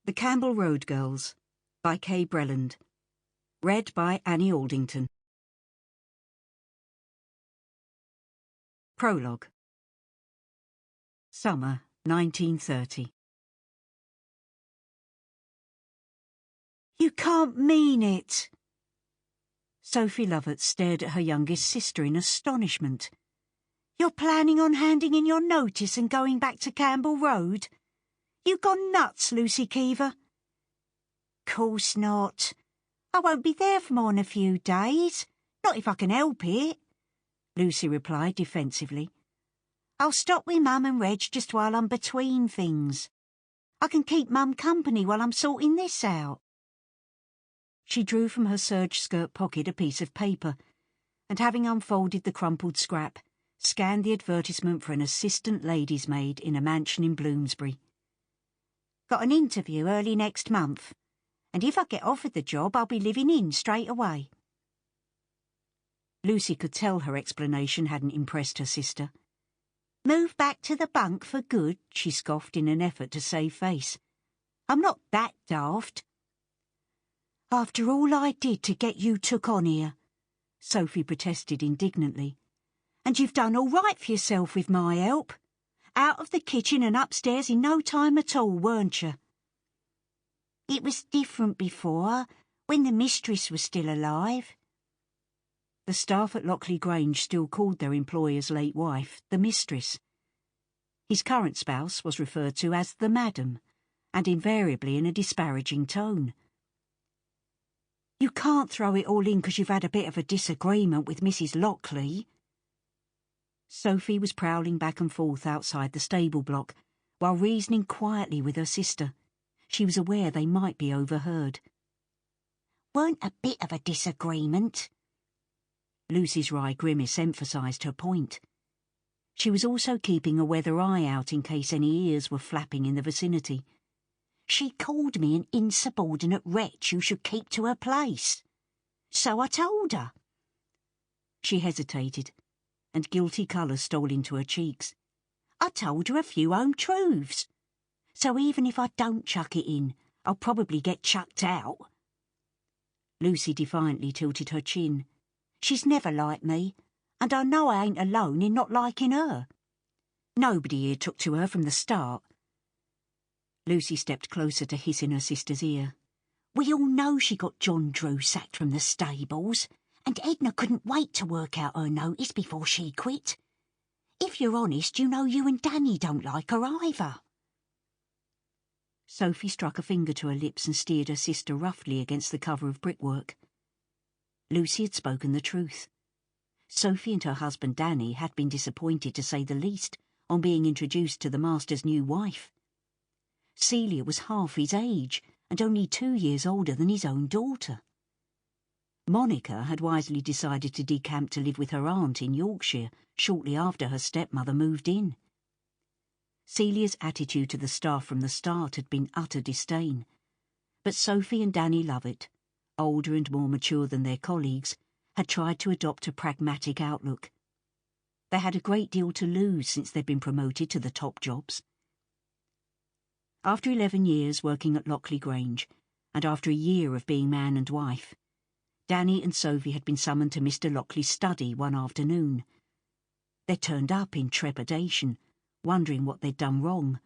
The Campbell Road Girls by Kay Brellend. Read by Annie Aldington. Prologue. Summer 1930. You can't mean it! Sophie Lovett stared at her youngest sister in astonishment. You're planning on handing in your notice and going back to Campbell Road? You gone nuts, Lucy Keiver? Course not. I won't be there for more than a few days. Not if I can help it, Lucy replied defensively. I'll stop with Mum and Reg just while I'm between things. I can keep Mum company while I'm sorting this out. She drew from her serge skirt pocket a piece of paper, and having unfolded the crumpled scrap, scanned the advertisement for an assistant lady's maid in a mansion in Bloomsbury. Got an interview early next month, and if I get offered the job, I'll be living in straight away. Lucy could tell her explanation hadn't impressed her sister. Move back to the bunk for good, she scoffed in an effort to save face. I'm not that daft. After all I did to get you took on here, Sophie protested indignantly. And you've done all right for yourself with my help. Out of the kitchen and upstairs in no time at all, weren't you? It was different before, when the mistress was still alive. The staff at Lockley Grange still called their employer's late wife the mistress. His current spouse was referred to as the madam, and invariably in a disparaging tone. You can't throw it all in because you've had a bit of a disagreement with Mrs. Lockley. Sophie was prowling back and forth outside the stable block, while reasoning quietly with her sister. She was aware they might be overheard. Weren't a bit of a disagreement. Lucy's wry grimace emphasised her point. She was also keeping a weather eye out in case any ears were flapping in the vicinity. She called me an insubordinate wretch who should keep to her place. So I told her. She hesitated, and guilty colour stole into her cheeks. I told her a few home truths. So even if I don't chuck it in, I'll probably get chucked out. Lucy defiantly tilted her chin. She's never liked me, and I know I ain't alone in not liking her. Nobody here took to her from the start. Lucy stepped closer to hiss in her sister's ear. We all know she got John Drew sacked from the stables, and Edna couldn't wait to work out her notice before she quit. If you're honest, you know you and Danny don't like her either. Sophie struck a finger to her lips and steered her sister roughly against the cover of brickwork. Lucy had spoken the truth. Sophie and her husband Danny had been disappointed, to say the least, on being introduced to the master's new wife. Celia was half his age, and only 2 years older than his own daughter. Monica had wisely decided to decamp to live with her aunt in Yorkshire shortly after her stepmother moved in. Celia's attitude to the staff from the start had been utter disdain, but Sophie and Danny Lovett, older and more mature than their colleagues, had tried to adopt a pragmatic outlook. They had a great deal to lose since they'd been promoted to the top jobs. After 11 years working at Lockley Grange, and after a year of being man and wife, Danny and Sophie had been summoned to Mr. Lockley's study one afternoon. They turned up in trepidation, wondering what they'd done wrong,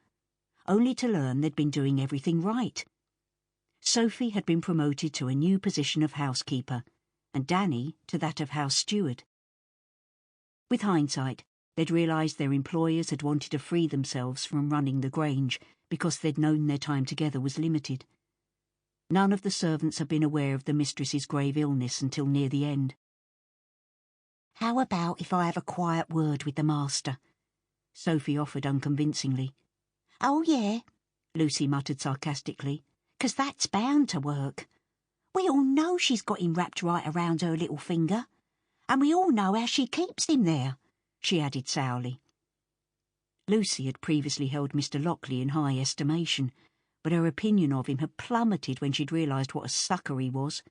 only to learn they'd been doing everything right. Sophie had been promoted to a new position of housekeeper, and Danny to that of house steward. With hindsight, they'd realised their employers had wanted to free themselves from running the Grange because they'd known their time together was limited. None of the servants had been aware of the mistress's grave illness until near the end. How about if I have a quiet word with the master? Sophie offered unconvincingly. Oh, yeah, Lucy muttered sarcastically, 'cause that's bound to work. We all know she's got him wrapped right around her little finger, and we all know how she keeps him there, she added sourly. Lucy had previously held Mr. Lockley in high estimation, but her opinion of him had plummeted when she'd realised what a sucker he was.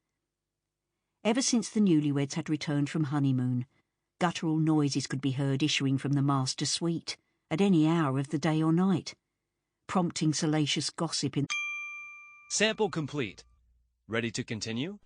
Ever since the newlyweds had returned from honeymoon, guttural noises could be heard issuing from the master's suite, at any hour of the day or night, prompting salacious gossip in... Sample complete. Ready to continue?